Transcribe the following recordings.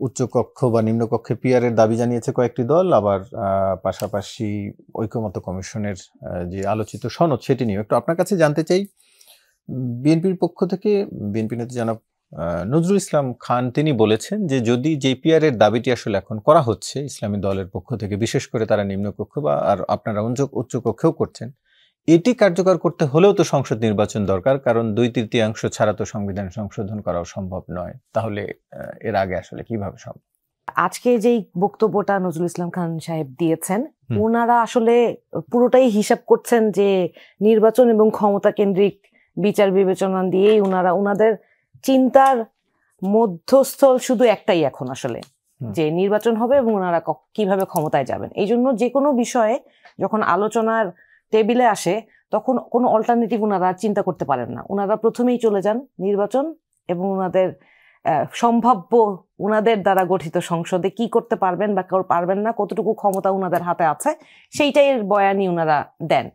উচ্চকক্ষ বা নিম্নকক্ষে পিআরের দাবি জানিয়েছে কয়েকটি দল, আবার পাশাপাশি ঐকমত্য কমিশনের যে আলোচিত সনদ সেটি নিয়ে একটু আপনার কাছে জানতে চাই। বিএনপির পক্ষ থেকে বিএনপি নেতা জনাব নজরুল ইসলাম খান তিনি বলেছেন যে যদি জেপিআরের দাবিটি আসলে এখন করা হচ্ছে ইসলামী দলের পক্ষ থেকে, বিশেষ করে তারা নিম্নকক্ষ বা আর আপনারা উচ্চকক্ষেও করছেন, এটি কার্যকর করতে হলেও তো সংসদ নির্বাচন দরকার, কারণ 2/3 ছাড়া তো সংবিধান সংশোধন করাও সম্ভব নয়। তাহলে এর আগে আসলে কিভাবে সম্ভব? আজকে যেই বক্তব্যটা নজরুল ইসলাম খান সাহেব দিয়েছেন, ওনারা আসলে পুরোটাই হিসাব করছেন যে নির্বাচন এবং ক্ষমতা কেন্দ্রিক বিচার বিবেচনা দিয়েই ওনাদের চিন্তার মধ্যস্থল শুধু একটাই এখন আসলে, যে নির্বাচন হবে এবং ওনারা কিভাবে ক্ষমতায় যাবেন। এই জন্য যে কোনো বিষয়ে যখন আলোচনার টেবিলে আসে তখন কোনো অল্টারনেটিভ ওনারা চিন্তা করতে পারেন না। ওনারা প্রথমেই চলে যান নির্বাচন এবং ওনাদের সম্ভাব্য ওনাদের দ্বারা গঠিত সংসদে কি করতে পারবেন বা পারবেন না, কতটুকু ক্ষমতা ওনাদের হাতে আছে সেইটাই বয়ানই ওনারা দেন।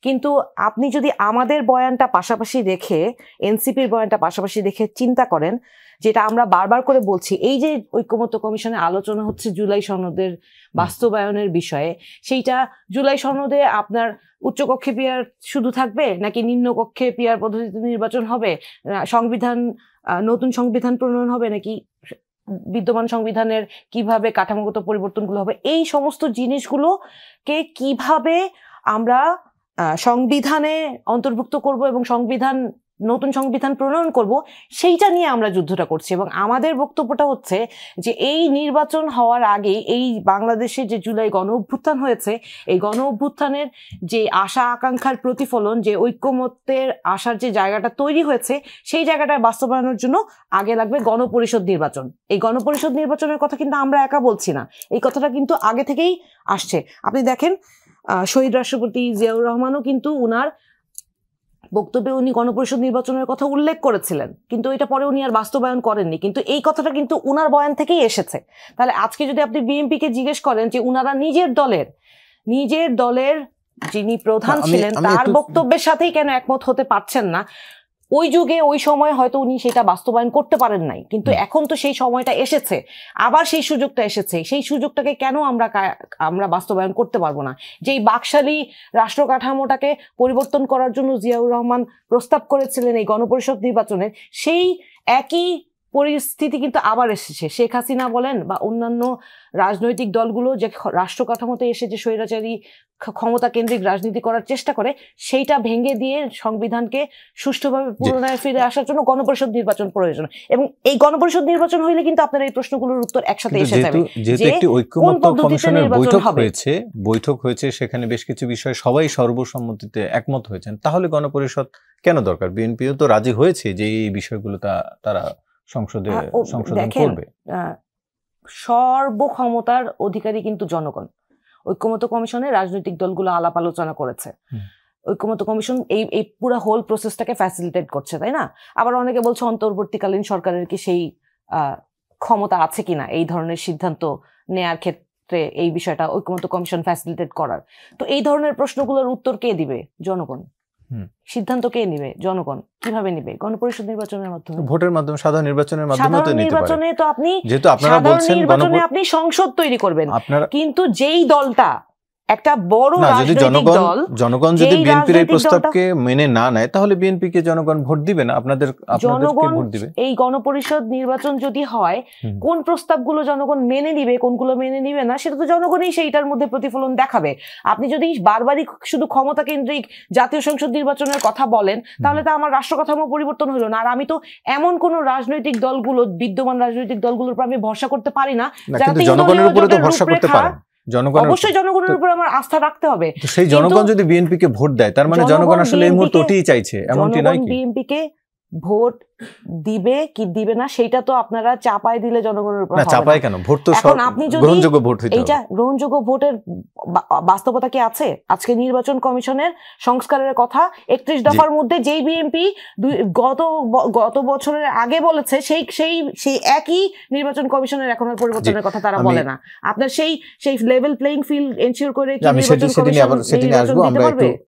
কিন্তু আপনি যদি আমাদের বয়ানটা পাশাপাশি রেখে, এনসিপির বয়ানটা পাশাপাশি রেখে চিন্তা করেন, যেটা আমরা বারবার করে বলছি, এই যে ঐকমত্য কমিশনে আলোচনা হচ্ছে জুলাই সনদের বাস্তবায়নের বিষয়ে, সেইটা জুলাই সনদে আপনার উচ্চকক্ষে পিআর শুধু থাকবে নাকি নিম্নকক্ষে পিআর পদ্ধতিতে নির্বাচন হবে, নতুন সংবিধান প্রণয়ন হবে নাকি বিদ্যমান সংবিধানের কিভাবে কাঠামোগত পরিবর্তনগুলো হবে, এই সমস্ত জিনিসগুলোকে কিভাবে আমরা সংবিধানে অন্তর্ভুক্ত করব এবং নতুন সংবিধান প্রণয়ন করব, সেইটা নিয়ে আমরা যুদ্ধটা করছি। এবং আমাদের বক্তব্যটা হচ্ছে যে এই নির্বাচন হওয়ার আগে এই বাংলাদেশে যে জুলাই গণ অভ্যুত্থান হয়েছে, এই গণ অভ্যুত্থানের যে আশা আকাঙ্ক্ষার প্রতিফলন, যে ঐক্যমত্যের আশার যে জায়গাটা তৈরি হয়েছে, সেই জায়গাটা বাস্তবায়নের জন্য আগে লাগবে গণপরিষদ নির্বাচন। এই গণপরিষদ নির্বাচনের কথা কিন্তু আমরা একা বলছি না, এই কথাটা কিন্তু আগে থেকেই আসছে। আপনি দেখেন শহীদ রাষ্ট্রপতি জিয়াউর রহমানও কিন্তু উনার বক্তব্যে উনি গণপরিষদ নির্বাচনের কথা উল্লেখ করেছিলেন, কিন্তু এটা পরে উনি আর বাস্তবায়ন করেননি। কিন্তু এই কথাটা কিন্তু উনার বয়ান থেকেই এসেছে। তাহলে আজকে যদি আপনি বিএনপিকে জিজ্ঞেস করেন যে উনারা নিজের দলের যিনি প্রধান ছিলেন তার বক্তব্যের সাথেই কেন একমত হতে পারছেন না, ওই যুগে ওই সময় হয়তো উনি সেটা বাস্তবায়ন করতে পারেন নাই, কিন্তু এখন তো সেই সময়টা এসেছে, আবার সেই সুযোগটা এসেছে, সেই সুযোগটাকে কেন আমরা বাস্তবায়ন করতে পারবো না? যেই বাকশালী রাষ্ট্র কাঠামোটাকে পরিবর্তন করার জন্য জিয়াউর রহমান প্রস্তাব করেছিলেন এই গণপরিষদ নির্বাচনের, সেই একই পরিস্থিতি কিন্তু আবার এসেছে। শেখ হাসিনা বলেন বা অন্যান্য রাজনৈতিক দলগুলো যে রাষ্ট্র কাঠামোতে এসে যে স্বৈরাচারী ক্ষমতা কেন্দ্রিক রাজনীতি করার চেষ্টা করে, সেইটা ভেঙে দিয়ে সংবিধানকে সুষ্ঠুভাবে পুনরায় ফিরে আসার জন্য গণপরিষদ নির্বাচন প্রয়োজন। এবং এই গণপরিষদ নির্বাচন হইলে কিন্তু আপনার এই প্রশ্নগুলোর উত্তর একসাথে এসে যাবে। যেহেতু একটি ঐক্যমত্য কমিশনের বৈঠক হয়েছে, সেখানে বেশ কিছু বিষয় সবাই সর্বসম্মতিতে একমত হয়েছেন, তাহলে গণপরিষদ কেন দরকার? বিএনপিও তো রাজি হয়েছে যে এই বিষয়গুলো তারা সংসদে সংশোধন করবে। সর্বক্ষমতার অধিকারী কিন্তু জনগণ। ঐক্যমত্য কমিশনে রাজনৈতিক দলগুলো আলাপ আলোচনা করেছে, ঐক্যমত্য কমিশন এই পুরো হোল প্রসেসটাকে ফ্যাসিলিটেট করছে, তাই না? আবার অনেকে বলছে অন্তর্বর্তীকালীন সরকারের কি সেই ক্ষমতা আছে কিনা এই ধরনের সিদ্ধান্ত নেয়ার ক্ষেত্রে এই বিষয়টা ঐক্যমত্য কমিশন ফ্যাসিলিটেট করার। তো এই ধরনের প্রশ্নগুলোর উত্তর কে দিবে? জনগণ। সিদ্ধান্ত কে নিবে? জনগণ। কিভাবে নিবে? গণপরিষদ নির্বাচনের মাধ্যমে, ভোটের মাধ্যমে, সাধারণ নির্বাচনের মাধ্যমে। সাধারণ নির্বাচনে তো আপনি, যেহেতু আপনারা বলছেন নির্বাচনে আপনি সংসদ তৈরি করবেন, কিন্তু যেই দলটা একটা বড় রাজনৈতিক দল, জনগণ যদি বিএনপির এই প্রস্তাবকে মেনে না নেয়, তাহলে বিএনপিকে জনগণ ভোট দিবে না, আপনাদেরকে ভোট দিবে। এই গণপরিষদ নির্বাচন যদি হয়, কোন প্রস্তাবগুলো জনগণ মেনে নিবে, কোনগুলো মেনে নিবে না, সেটা তো জনগণই সেইটার মধ্যে প্রতিফলন দেখাবে। আপনি যদি বারবারই শুধু ক্ষমতা কেন্দ্রিক জাতীয় সংসদ নির্বাচনের কথা বলেন, তাহলে তো আমার রাষ্ট্র কাঠামো পরিবর্তন হলো না। আর আমি তো এমন কোন রাজনৈতিক দলগুলো, বিদ্যমান রাজনৈতিক দলগুলোর উপর আমি ভরসা করতে পারি না, যাতে জনগণের উপরে তো ভরসা করতে পারেন। অবশ্যই জনগণের উপর আমার আস্থা রাখতে হবে। সেই জনগণ যদি বিএনপিকে ভোট দেয়, তার মানে জনগণ আসলে এই মুহূর্তে ওটাই চাইছে, এমনটি নয় কি? বিএনপিকে ভোট দিবে কি দিবে না সেটা তো আপনারা চাপায় দিলে জনগণের উপর হবে না। চাপায় কেন? ভোট তো সব গ্রহণযোগ্য ভোট হইতে হবে। এইটা গ্রহণযোগ্য ভোটের বাস্তবতা কি আছে? আজকে নির্বাচন কমিশনের সংস্কারের কথা 31 দফার মধ্যে যেই বিএনপি গত বছরের আগে বলেছে, সেই একই নির্বাচন কমিশনের এখন পরিবর্তনের কথা তারা বলে না। আপনার সেই লেভেল প্লেইং ফিল্ড এনশিওর করে কি নির্বাচন কমিশন নির্বাচন দিতে পারবে?